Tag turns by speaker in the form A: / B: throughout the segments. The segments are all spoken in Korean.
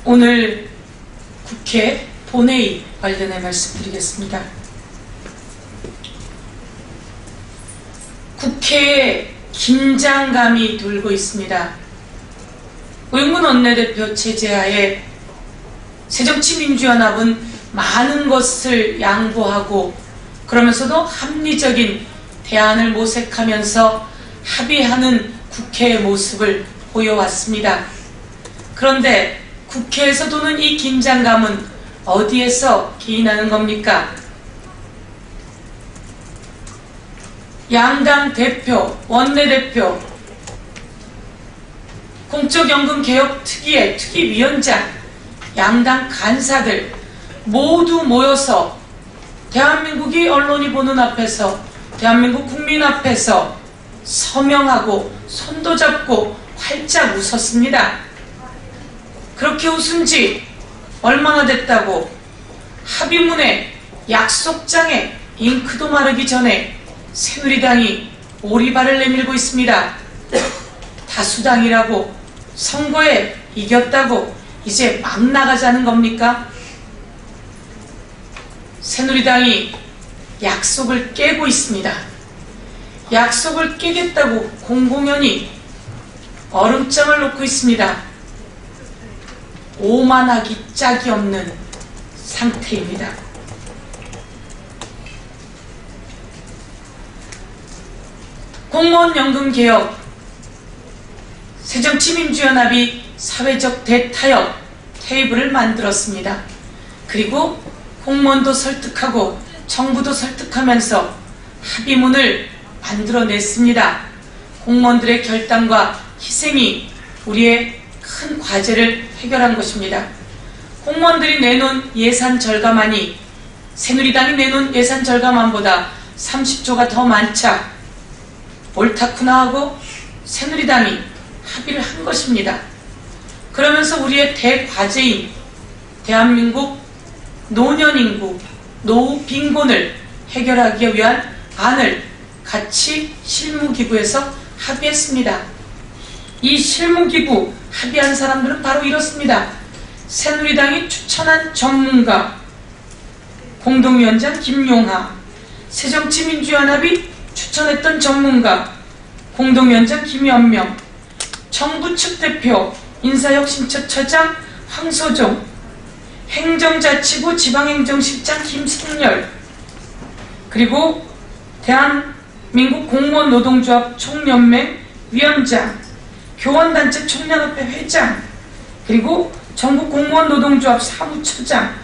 A: 오늘 국회 본회의 관련해 말씀드리겠습니다. 국회에 긴장감이 돌고 있습니다. 우영근 원내대표 체제하에 새정치민주연합은 많은 것을 양보하고 그러면서도 합리적인 대안을 모색하면서 합의하는 국회의 모습을 보여왔습니다. 그런데 국회에서 도는 이 긴장감은 어디에서 기인하는 겁니까? 양당 대표, 원내대표, 공적연금개혁 특위위원장, 양당 간사들 모두 모여서 대한민국이 언론이 보는 앞에서, 대한민국 국민 앞에서 서명하고 손도 잡고 활짝 웃었습니다. 그렇게 웃은 지 얼마나 됐다고 합의문에 약속장에 잉크도 마르기 전에 새누리당이 오리발을 내밀고 있습니다. 다수당이라고, 선거에 이겼다고 이제 막 나가자는 겁니까? 새누리당이 약속을 깨고 있습니다. 약속을 깨겠다고 공공연히 얼음장을 놓고 있습니다. 오만하기 짝이 없는 상태입니다. 공무원연금개혁, 새정치민주연합이 사회적 대타협 테이블을 만들었습니다. 그리고 공무원도 설득하고 정부도 설득하면서 합의문을 만들어냈습니다. 공무원들의 결단과 희생이 우리의 큰 과제를 해결한 것입니다. 공무원들이 내놓은 예산 절감안이 새누리당이 내놓은 예산 절감안보다 30조가 더 많자 옳다구나 하고 새누리당이 합의를 한 것입니다. 그러면서 우리의 대과제인 대한민국 노년인구, 노후 빈곤을 해결하기 위한 안을 같이 실무기구에서 합의했습니다. 이 실무기구 합의한 사람들은 바로 이렇습니다. 새누리당이 추천한 전문가, 공동위원장 김용하, 새정치민주연합이 추천했던 전문가, 공동위원장 김연명, 정부 측 대표 인사혁신처처장 황소종, 행정자치부 지방행정실장 김성열, 그리고 대한민국 공무원 노동조합 총연맹 위원장, 교원단체 총연합회 회장, 그리고 전국 공무원 노동조합 사무처장,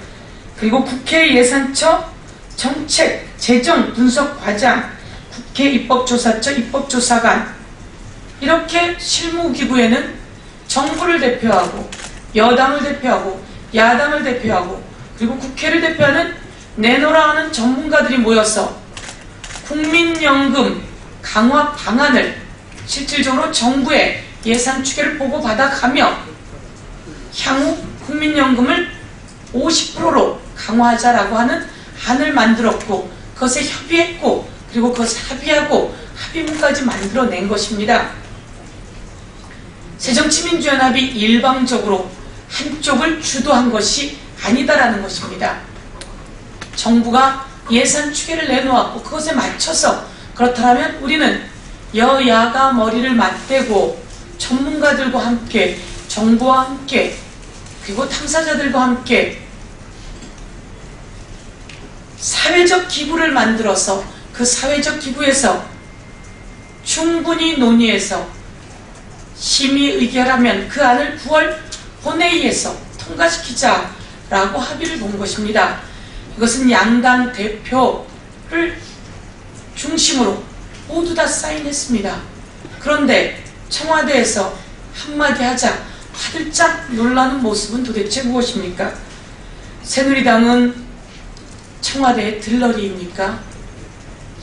A: 그리고 국회 예산처 정책 재정 분석 과장, 국회 입법조사처 입법조사관, 이렇게 실무기구에는 정부를 대표하고 여당을 대표하고 야당을 대표하고 그리고 국회를 대표하는 내노라 하는 전문가들이 모여서 국민연금 강화 방안을 실질적으로 정부의 예산 추계를 보고받아가며 향후 국민연금을 50%로 강화하자라고 하는 안을 만들었고 그것에 협의했고 그리고 그것을 합의하고 합의문까지 만들어낸 것입니다. 새정치민주연합이 일방적으로 한쪽을 주도한 것이 아니다라는 것입니다. 정부가 예산 추계를 내놓았고 그것에 맞춰서, 그렇다면 우리는 여야가 머리를 맞대고 전문가들과 함께, 정부와 함께, 그리고 당사자들과 함께 사회적 기구를 만들어서 그 사회적 기구에서 충분히 논의해서 심의 의결하면 그 안을 9월 본회의에서 통과시키자라고 합의를 본 것입니다. 이것은 양당 대표를 중심으로 모두 다 사인했습니다. 그런데 청와대에서 한마디 하자 화들짝 놀라는 모습은 도대체 무엇입니까? 새누리당은 청와대의 들러리입니까?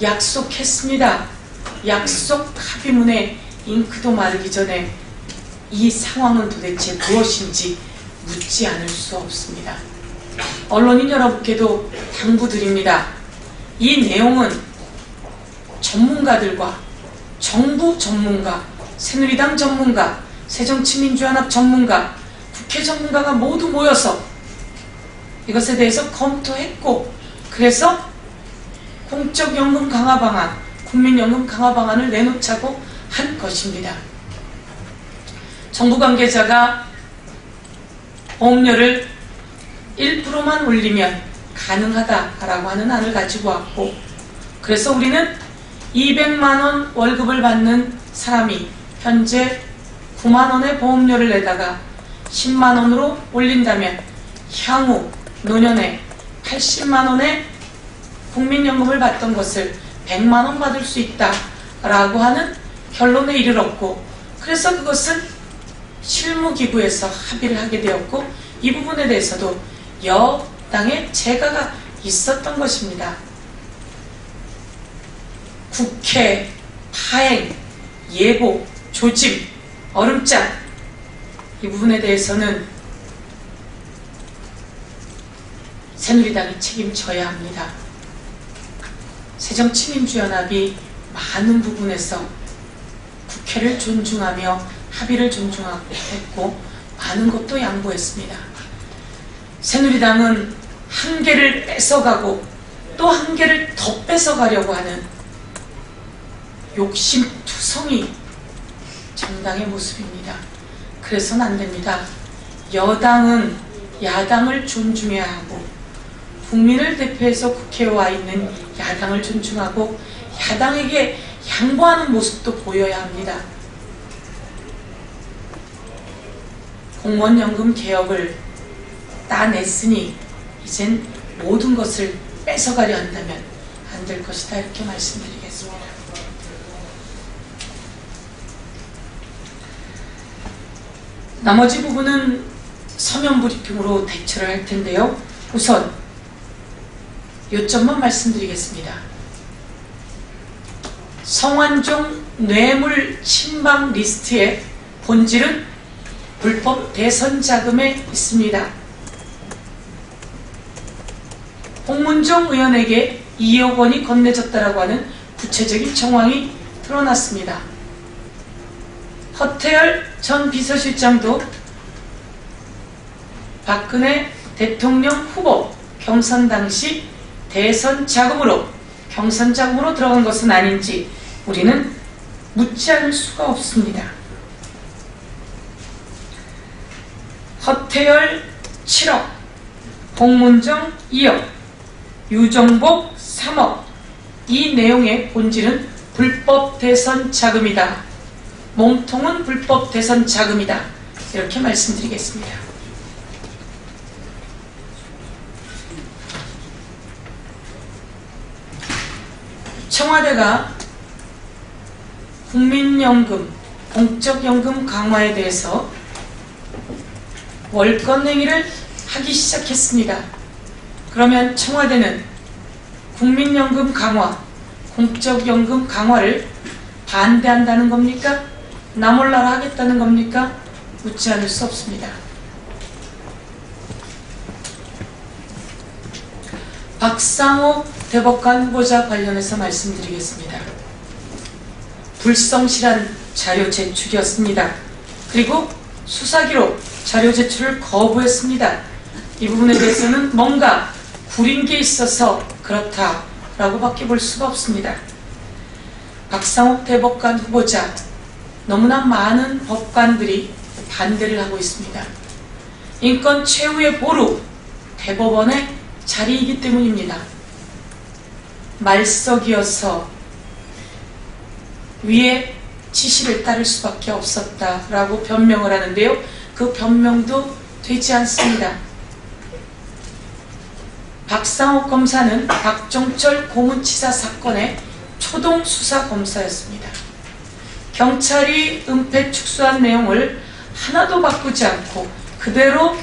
A: 약속했습니다. 약속 합의문에 잉크도 마르기 전에 이 상황은 도대체 무엇인지 묻지 않을 수 없습니다. 언론인 여러분께도 당부드립니다. 이 내용은 전문가들과 정부 전문가, 새누리당 전문가, 새정치민주연합 전문가, 국회 전문가가 모두 모여서 이것에 대해서 검토했고, 그래서 공적연금 강화 방안, 국민연금 강화 방안을 내놓자고 한 것입니다. 정부 관계자가 보험료를 1%만 올리면 가능하다라고 하는 안을 가지고 왔고, 그래서 우리는 200만원 월급을 받는 사람이 현재 9만원의 보험료를 내다가 10만원으로 올린다면 향후 노년에 80만원의 국민연금을 받던 것을 100만원 받을 수 있다라고 하는 결론에 이르렀고, 그래서 그것은 실무기구에서 합의를 하게 되었고, 이 부분에 대해서도 여당의 재가가 있었던 것입니다. 국회, 파행, 예고, 조짐, 얼음장, 이 부분에 대해서는 새누리당이 책임져야 합니다. 새정치민주연합이 많은 부분에서 국회를 존중하며 합의를 존중했고 많은 것도 양보했습니다. 새누리당은 한 개를 뺏어가고 또 한 개를 더 뺏어가려고 하는 욕심투성이 정당의 모습입니다. 그래서는 안 됩니다. 여당은 야당을 존중해야 하고, 국민을 대표해서 국회에 와 있는 야당을 존중하고 야당에게 양보하는 모습도 보여야 합니다. 공무원연금 개혁을 따냈으니 이젠 모든 것을 뺏어가려 한다면 안 될 것이다, 이렇게 말씀드리겠습니다. 나머지 부분은 서면 브리핑으로 대처를 할 텐데요. 우선 요점만 말씀드리겠습니다. 성완종 뇌물 친방 리스트의 본질은 불법 대선 자금에 있습니다. 홍문종 의원에게 2억 원이 건네졌다라고 하는 구체적인 정황이 드러났습니다. 허태열 전 비서실장도 박근혜 대통령 후보 경선 당시 대선 자금으로, 경선 자금으로 들어간 것은 아닌지 우리는 묻지 않을 수가 없습니다. 허태열 7억, 홍문정 2억, 유정복 3억, 이 내용의 본질은 불법 대선 자금이다. 몸통은 불법 대선 자금이다. 이렇게 말씀드리겠습니다. 청와대가 국민연금, 공적연금 강화에 대해서 월권 행위를 하기 시작했습니다. 그러면 청와대는 국민연금 강화, 공적연금 강화를 반대한다는 겁니까? 나 몰라라 하겠다는 겁니까? 묻지 않을 수 없습니다. 박상호 대법관 후보자 관련해서 말씀드리겠습니다. 불성실한 자료 제출이었습니다. 그리고 수사기록 자료 제출을 거부했습니다. 이 부분에 대해서는 뭔가 구린 게 있어서 그렇다라고 밖에 볼 수가 없습니다. 박상옥 대법관 후보자, 너무나 많은 법관들이 반대를 하고 있습니다. 인권 최후의 보루, 대법원의 자리이기 때문입니다. 말석이어서 위에 지시를 따를 수밖에 없었다라고 변명을 하는데요. 그 변명도 되지 않습니다. 박상옥 검사는 박종철 고문치사 사건의 초동 수사 검사였습니다. 경찰이 은폐 축소한 내용을 하나도 바꾸지 않고 그대로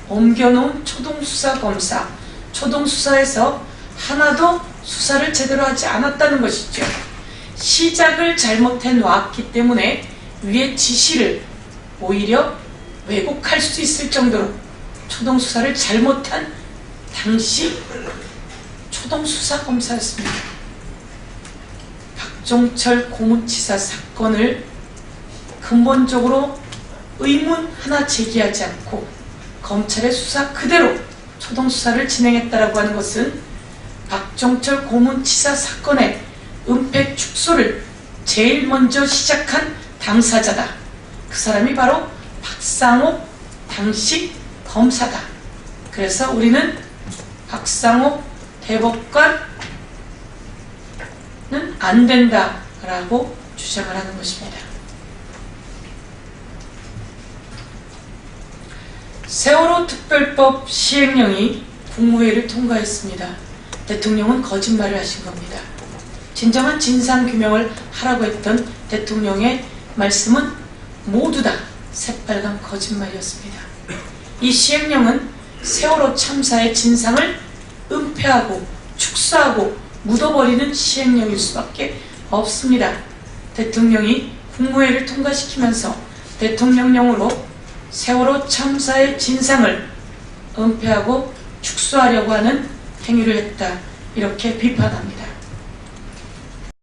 A: 옮겨놓은 초동 수사 검사, 초동 수사에서 하나도 수사를 제대로 하지 않았다는 것이죠. 시작을 잘못해 놨기 때문에 위의 지시를 오히려 왜곡할 수 있을 정도로 초동 수사를 잘못한 당시 초동 수사 검사였습니다. 박종철 고문치사 사건을 근본적으로 의문 하나 제기하지 않고 검찰의 수사 그대로 초동수사를 진행했다라고 하는 것은 박종철 고문치사 사건의 은폐 축소를 제일 먼저 시작한 당사자다. 그 사람이 바로 박상옥 당시 검사다. 그래서 우리는 박상옥 대법관은 안 된다라고 주장을 하는 것입니다. 세월호 특별법 시행령이 국무회의를 통과했습니다. 대통령은 거짓말을 하신 겁니다. 진정한 진상규명을 하라고 했던 대통령의 말씀은 모두 다 새빨간 거짓말이었습니다. 이 시행령은 세월호 참사의 진상을 은폐하고 축소하고 묻어버리는 시행령일 수밖에 없습니다. 대통령이 국무회의를 통과시키면서 대통령령으로 세월호 참사의 진상을 은폐하고 축소하려고 하는 행위를 했다. 이렇게 비판합니다.